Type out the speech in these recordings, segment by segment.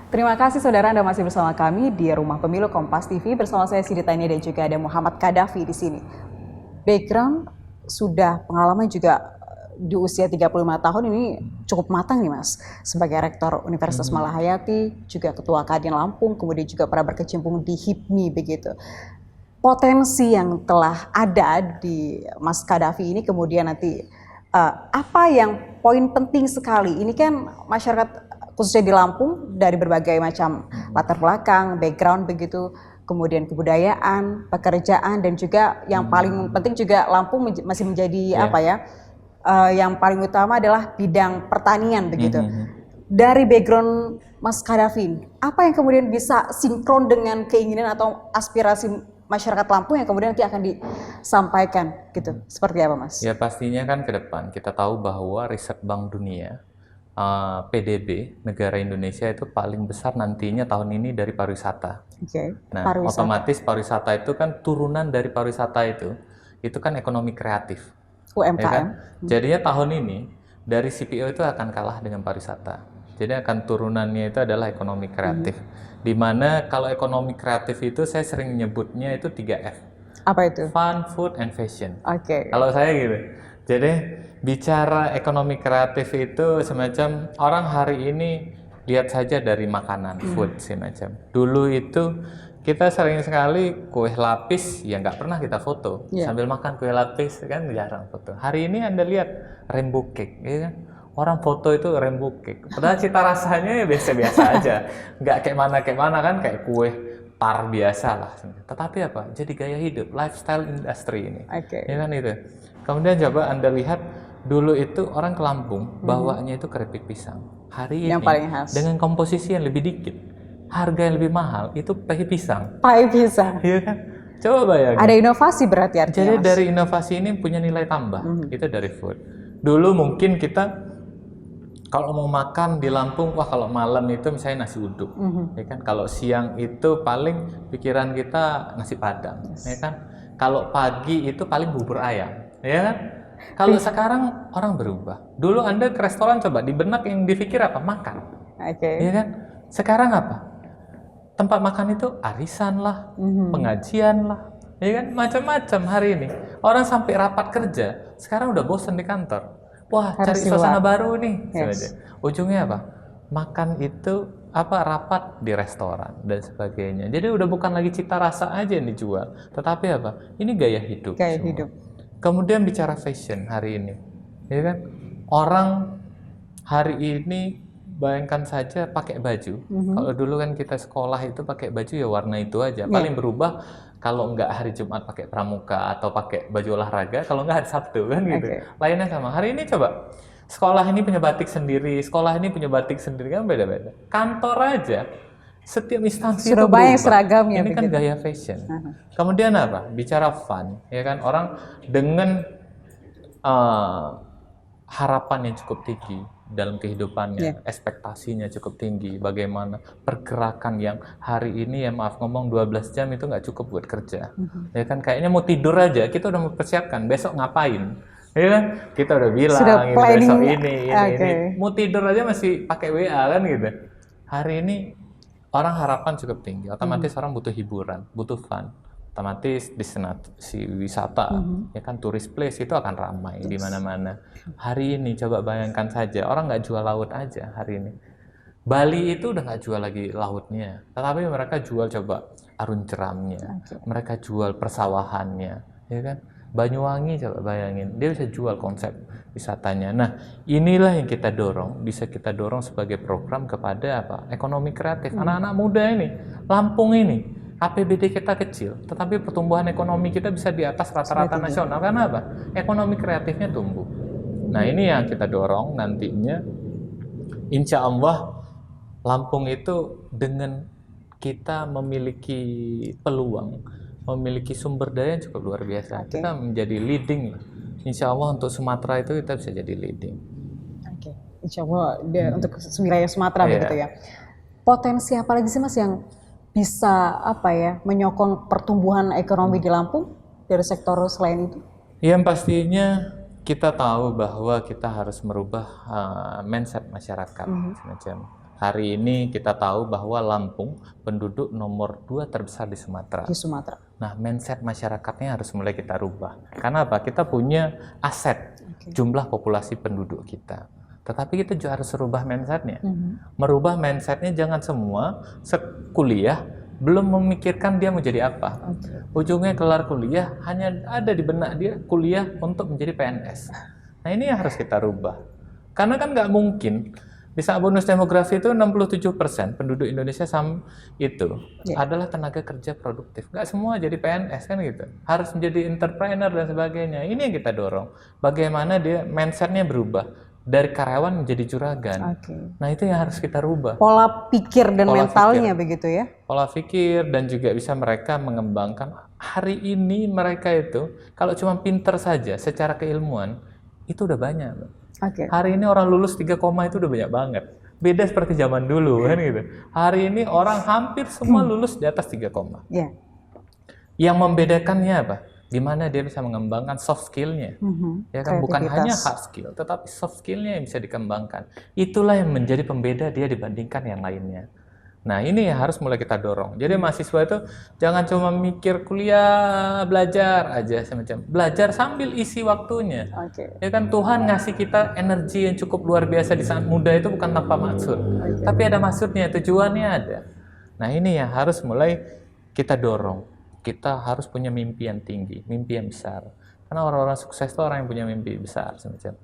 Terima kasih saudara, Anda masih bersama kami di Rumah Pemilu Kompas TV bersama saya Siti Tania dan juga ada Muhammad Kadafi di sini. Background sudah pengalaman juga di usia 35 tahun ini cukup matang nih Mas. Sebagai Rektor Universitas Malahayati, juga Ketua Kadin Lampung, kemudian juga pernah berkecimpung di HIPMI begitu. Potensi yang telah ada di Mas Kadafi ini kemudian nanti apa yang poin penting sekali? Ini kan masyarakat khususnya di Lampung dari berbagai macam latar belakang, background begitu, kemudian kebudayaan, pekerjaan dan juga yang paling penting juga Lampung masih menjadi apa ya? Yang paling utama adalah bidang pertanian begitu. Dari background Mas Kadafi, apa yang kemudian bisa sinkron dengan keinginan atau aspirasi masyarakat Lampung yang kemudian nanti akan disampaikan gitu? Seperti apa Mas? Ya pastinya kan ke depan kita tahu bahwa riset Bank Dunia PDB negara Indonesia itu paling besar nantinya tahun ini dari pariwisata. Nah, pariwisata. Otomatis pariwisata itu kan turunan dari pariwisata itu kan ekonomi kreatif. UMKM. Ya kan? Jadinya tahun ini dari CPO itu akan kalah dengan pariwisata. Jadi akan turunannya itu adalah ekonomi kreatif. Dimana kalau ekonomi kreatif itu saya sering menyebutnya itu 3F. Apa itu? Fun, food, and fashion. Oke. Kalau saya gitu. Jadi bicara ekonomi kreatif itu semacam orang hari ini lihat saja dari makanan, food semacam. Dulu itu kita sering sekali kue lapis ya nggak pernah kita foto. Sambil makan kue lapis kan jarang foto. Hari ini Anda lihat rainbow cake, ya kan? Orang foto itu rainbow cake. Padahal cita rasanya ya biasa-biasa aja. Nggak kayak mana kan kayak kue tar biasa lah. Tetapi apa? Jadi gaya hidup, lifestyle industry ini. Ya kan itu. Kemudian coba Anda lihat dulu itu orang ke Lampung bawanya itu keripik pisang. Hari ini dengan komposisi yang lebih dikit, harga yang lebih mahal itu pai pisang. Pai pisang. Iya kan? Coba bayangin. Ada inovasi berarti artinya. Jadi dari inovasi ini punya nilai tambah. Itu dari food. Dulu mungkin kita kalau mau makan di Lampung, wah kalau malam itu misalnya nasi uduk, ya kan? Kalau siang itu paling pikiran kita nasi padang, ya kan? Kalau pagi itu paling bubur ayam, ya kan? Kalau sekarang orang berubah. Dulu Anda ke restoran coba di benak yang dipikir apa? Makan, ya kan? Sekarang apa? Tempat makan itu arisan lah, pengajian lah, ya kan? Macam-macam hari ini. Orang sampai rapat kerja, sekarang udah bosan di kantor. Wah, cari suasana baru nih. Ujungnya apa? Makan itu rapat di restoran dan sebagainya. Jadi udah bukan lagi cita rasa aja yang dijual, tetapi apa? Ini gaya hidup. Gaya hidup. Kemudian bicara fashion hari ini, ya kan? Orang hari ini bayangkan saja pakai baju. Kalau dulu kan kita sekolah itu pakai baju ya warna itu aja. Paling berubah kalau nggak hari Jumat pakai pramuka atau pakai baju olahraga, kalau nggak hari Sabtu kan gitu. Lainnya sama. Hari ini coba sekolah ini punya batik sendiri, sekolah ini punya batik sendiri kan beda-beda. Kantor aja setiap instansi sudah itu banyak berubah. seragamnya. Ini kan gaya fashion. Kemudian apa? Bicara fun, ya kan orang dengan harapan yang cukup tinggi dalam kehidupannya, ekspektasinya cukup tinggi, bagaimana pergerakan yang hari ini ya maaf ngomong 12 jam itu nggak cukup buat kerja. Ya kan kayaknya mau tidur aja, kita udah mempersiapkan besok ngapain. Ya kan? Kita udah bilang ini besok ini. Mau tidur aja masih pakai WA kan gitu. Hari ini orang harapan cukup tinggi, otomatis orang butuh hiburan, butuh fun. Otomatis destinasi wisata, ya kan tourist place itu akan ramai di mana-mana. Hari ini coba bayangkan saja, orang nggak jual laut aja hari ini. Bali itu udah nggak jual lagi lautnya, tetapi mereka jual coba arun jeramnya, mereka jual persawahannya, ya kan? Banyuwangi coba bayangin, dia bisa jual konsep wisatanya. Nah, inilah yang kita dorong, bisa kita dorong sebagai program kepada apa? Ekonomi kreatif. Anak-anak muda ini, Lampung ini. APBD kita kecil, tetapi pertumbuhan ekonomi kita bisa di atas rata-rata nasional. Karena apa? Ekonomi kreatifnya tumbuh. Nah ini yang kita dorong nantinya. Insya Allah Lampung itu dengan kita memiliki peluang, memiliki sumber daya yang cukup luar biasa. Kita menjadi leading. Insya Allah untuk Sumatera itu kita bisa jadi leading. Insya Allah untuk wilayah Sumatera begitu ya. Potensi apa lagi sih Mas yang bisa menyokong pertumbuhan ekonomi di Lampung dari sektor selain itu? Yang pastinya kita tahu bahwa kita harus merubah mindset masyarakat semacam. Hari ini kita tahu bahwa Lampung penduduk nomor 2 terbesar di Sumatera. Di Sumatera. Nah, mindset masyarakatnya harus mulai kita rubah. Karena apa? Kita punya aset jumlah populasi penduduk kita. Tetapi kita juga harus merubah mindsetnya. Merubah mindsetnya, jangan semua sekuliah belum memikirkan dia mau jadi apa. Ujungnya kelar kuliah hanya ada di benak dia kuliah untuk menjadi PNS. Nah, ini yang harus kita rubah. Karena kan nggak mungkin di saat bonus demografi itu 67% penduduk Indonesia itu adalah tenaga kerja produktif. Nggak semua jadi PNS kan gitu. Harus menjadi entrepreneur dan sebagainya. Ini yang kita dorong. Bagaimana dia mindsetnya berubah dari karyawan menjadi juragan. Nah, itu yang harus kita rubah. Pola pikir dan mentalnya begitu ya. Pola pikir dan juga bisa mereka mengembangkan. Hari ini mereka itu kalau cuma pinter saja secara keilmuan itu udah banyak. Hari ini orang lulus 3 koma itu udah banyak banget. Beda seperti zaman dulu kan gitu. Hari ini orang hampir semua lulus di atas 3 koma. Yang membedakannya apa? Di mana dia bisa mengembangkan soft skill-nya. Ya kan, bukan hanya hard skill, tetapi soft skill-nya yang bisa dikembangkan. Itulah yang menjadi pembeda dia dibandingkan yang lainnya. Nah, ini yang harus mulai kita dorong. Jadi mahasiswa itu jangan cuma mikir kuliah, belajar aja semacam. Belajar sambil isi waktunya. Ya kan, Tuhan ngasih kita energi yang cukup luar biasa di saat muda itu bukan tanpa maksud. Tapi ada maksudnya, tujuannya ada. Nah, ini yang harus mulai kita dorong. Kita harus punya mimpi yang tinggi, mimpi yang besar. Karena orang-orang sukses itu orang yang punya mimpi besar semacam.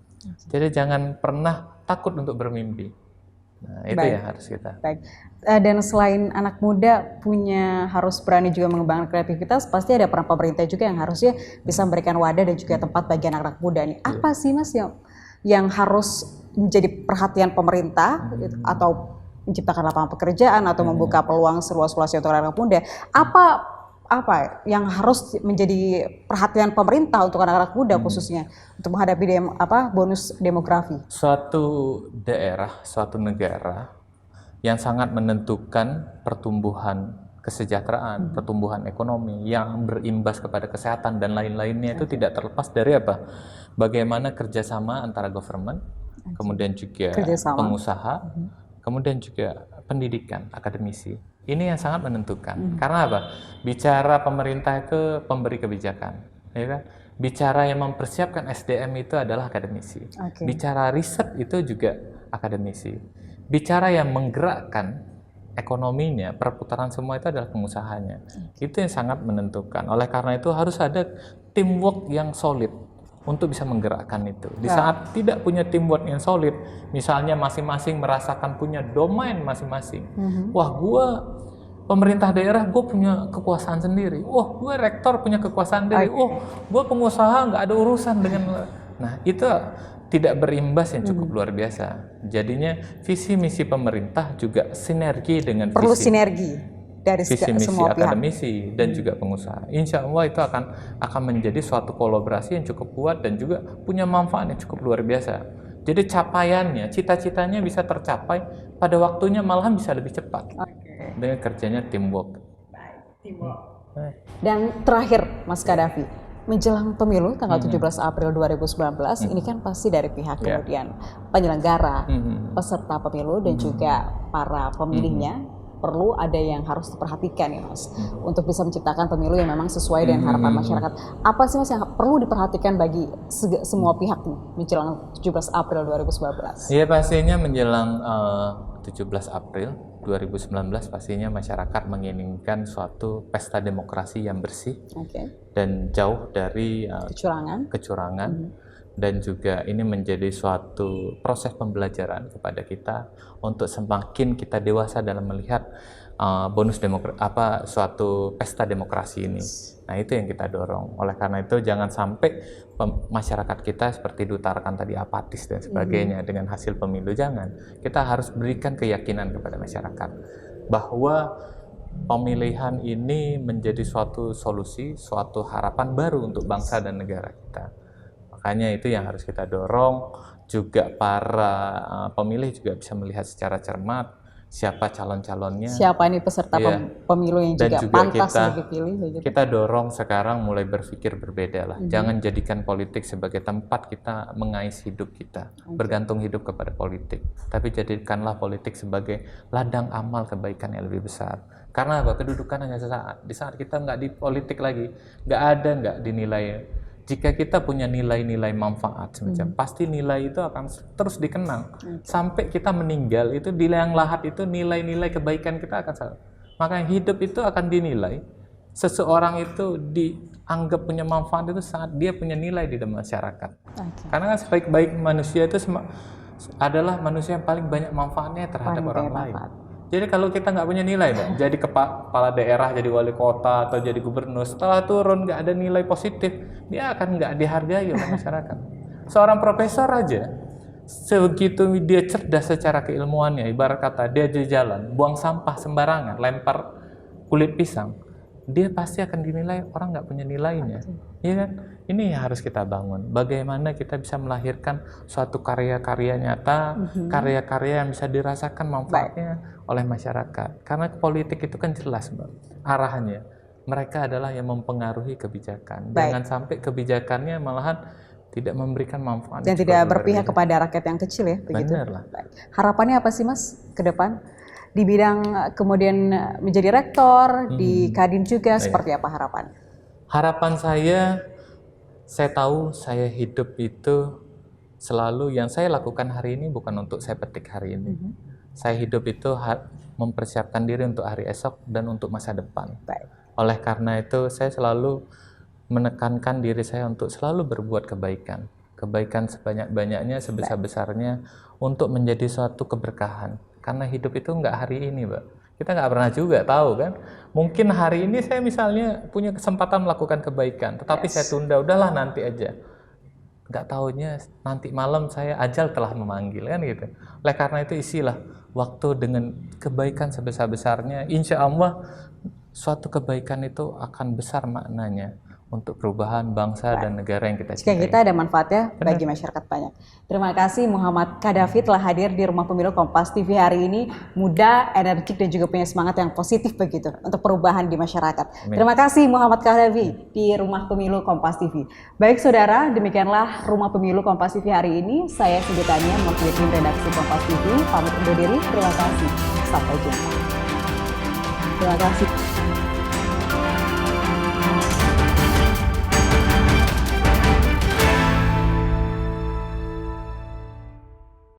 Jadi jangan pernah takut untuk bermimpi. Nah, itu yang harus kita. Dan selain anak muda harus berani juga mengembangkan kreativitas, pasti ada peran pemerintah juga yang harusnya bisa memberikan wadah dan juga tempat bagi anak-anak muda nih. Apa sih Mas yang harus menjadi perhatian pemerintah atau menciptakan lapangan pekerjaan atau membuka peluang seluas-luasnya untuk anak-anak muda? Apa yang harus menjadi perhatian pemerintah untuk anak-anak muda khususnya untuk menghadapi bonus demografi? Suatu daerah, suatu negara yang sangat menentukan pertumbuhan kesejahteraan, pertumbuhan ekonomi yang berimbas kepada kesehatan dan lain-lainnya itu tidak terlepas dari apa? Bagaimana kerjasama antara government, kemudian juga pengusaha, kemudian juga pendidikan, akademisi. Ini yang sangat menentukan. Karena apa? Bicara pemerintah itu pemberi kebijakan, ya kan? Bicara yang mempersiapkan SDM itu adalah akademisi. Bicara riset itu juga akademisi. Bicara yang menggerakkan ekonominya, perputaran semua itu adalah pengusahanya. Itu yang sangat menentukan. Oleh karena itu harus ada teamwork yang solid untuk bisa menggerakkan itu. Di saat tidak punya teamwork yang solid, misalnya masing-masing merasakan punya domain masing-masing. Wah, gue pemerintah daerah, gue punya kekuasaan sendiri. Wah, gue rektor punya kekuasaan sendiri. Oh, gue pengusaha nggak ada urusan dengan. Nah, itu tidak berimbas yang cukup luar biasa. Jadinya visi misi pemerintah juga sinergi dengan perlu sinergi dari visi misi semua akademisi dan juga pengusaha. Insya Allah itu akan menjadi suatu kolaborasi yang cukup kuat dan juga punya manfaat yang cukup luar biasa. Jadi capaiannya, cita-citanya bisa tercapai pada waktunya, malahan bisa lebih cepat dengan kerjanya teamwork. Dan terakhir Mas Kadafi, menjelang pemilu tanggal 17 April 2019 ini kan pasti dari pihak kemudian penyelenggara, peserta pemilu dan juga para pemilihnya perlu ada yang harus diperhatikan ya Mas untuk bisa menciptakan pemilu yang memang sesuai dengan harapan masyarakat. Apa sih Mas yang perlu diperhatikan bagi semua pihak nih menjelang 17 April 2019? Iya, pastinya menjelang 17 April 2019 pastinya masyarakat menginginkan suatu pesta demokrasi yang bersih dan jauh dari kecurangan. Dan juga ini menjadi suatu proses pembelajaran kepada kita untuk semakin kita dewasa dalam melihat suatu pesta demokrasi ini. Nah, itu yang kita dorong. Oleh karena itu jangan sampai masyarakat kita seperti diutarakan tadi apatis dan sebagainya dengan hasil pemilu. Jangan. Kita harus berikan keyakinan kepada masyarakat bahwa pemilihan ini menjadi suatu solusi, suatu harapan baru untuk bangsa dan negara kita. Makanya itu yang harus kita dorong, juga para pemilih juga bisa melihat secara cermat siapa calon-calonnya. Siapa nih peserta Iya. pemilu yang Dan juga juga pantas kita- untuk dipilih begitu. Kita dorong sekarang mulai berpikir berbeda lah. Jangan jadikan politik sebagai tempat kita mengais hidup kita, bergantung hidup kepada politik. Tapi jadikanlah politik sebagai ladang amal kebaikan yang lebih besar. Karena apa? Kedudukan hanya sesaat. Di saat kita nggak di politik lagi, nggak dinilai. Jika kita punya nilai-nilai manfaat semacam, pasti nilai itu akan terus dikenang. Sampai kita meninggal, itu di liang lahat itu nilai-nilai kebaikan kita akan selalu. Makanya hidup itu akan dinilai. Seseorang itu dianggap punya manfaat itu saat dia punya nilai di dalam masyarakat. Karena kan sebaik-baik manusia itu adalah manusia yang paling banyak manfaatnya terhadap orang lain. Jadi kalau kita nggak punya nilai, Mbak, jadi kepala daerah, jadi wali kota, atau jadi gubernur, setelah turun nggak ada nilai positif, dia akan nggak dihargai oleh masyarakat. Seorang profesor aja, sebegitu dia cerdas secara keilmuannya, ibarat kata dia di jalan, buang sampah sembarangan, lempar kulit pisang, dia pasti akan dinilai orang nggak punya nilainya. Iya kan? Ini yang harus kita bangun. Bagaimana kita bisa melahirkan suatu karya-karya nyata, karya-karya yang bisa dirasakan manfaatnya oleh masyarakat. Karena politik itu kan jelas, Mbak, arahnya. Mereka adalah yang mempengaruhi kebijakan. Jangan sampai kebijakannya malahan tidak memberikan manfaat. Dan tidak berpihak kepada rakyat yang kecil ya, begitu. Benar lah. Harapannya apa sih, Mas, ke depan? Di bidang kemudian menjadi rektor, di Kadin juga, seperti apa harapan? Harapan saya tahu saya hidup itu selalu yang saya lakukan hari ini bukan untuk saya petik hari ini. Saya hidup itu mempersiapkan diri untuk hari esok dan untuk masa depan. Oleh karena itu saya selalu menekankan diri saya untuk selalu berbuat kebaikan. Kebaikan sebanyak-banyaknya, sebesar-besarnya untuk menjadi suatu keberkahan. Karena hidup itu nggak hari ini, Mbak. Kita nggak pernah juga tahu kan. Mungkin hari ini saya misalnya punya kesempatan melakukan kebaikan, tetapi saya tunda, udahlah nanti aja. Nggak tahunya nanti malam saya ajal telah memanggil kan gitu. Oleh karena itu isilah waktu dengan kebaikan sebesar-besarnya. Insya Allah suatu kebaikan itu akan besar maknanya untuk perubahan bangsa dan negara yang kita cintai. Jika kita ada manfaatnya bagi masyarakat banyak. Terima kasih Muhammad Kadafi telah hadir di Rumah Pemilu Kompas TV hari ini. Muda, energik dan juga punya semangat yang positif begitu untuk perubahan di masyarakat. Amin. Terima kasih Muhammad Kadafi di Rumah Pemilu Kompas TV. Baik saudara, demikianlah Rumah Pemilu Kompas TV hari ini. Saya Siti Tania, mewakili tim redaksi Kompas TV. Pamit undur diri. Terima kasih. Sampai jumpa. Terima kasih.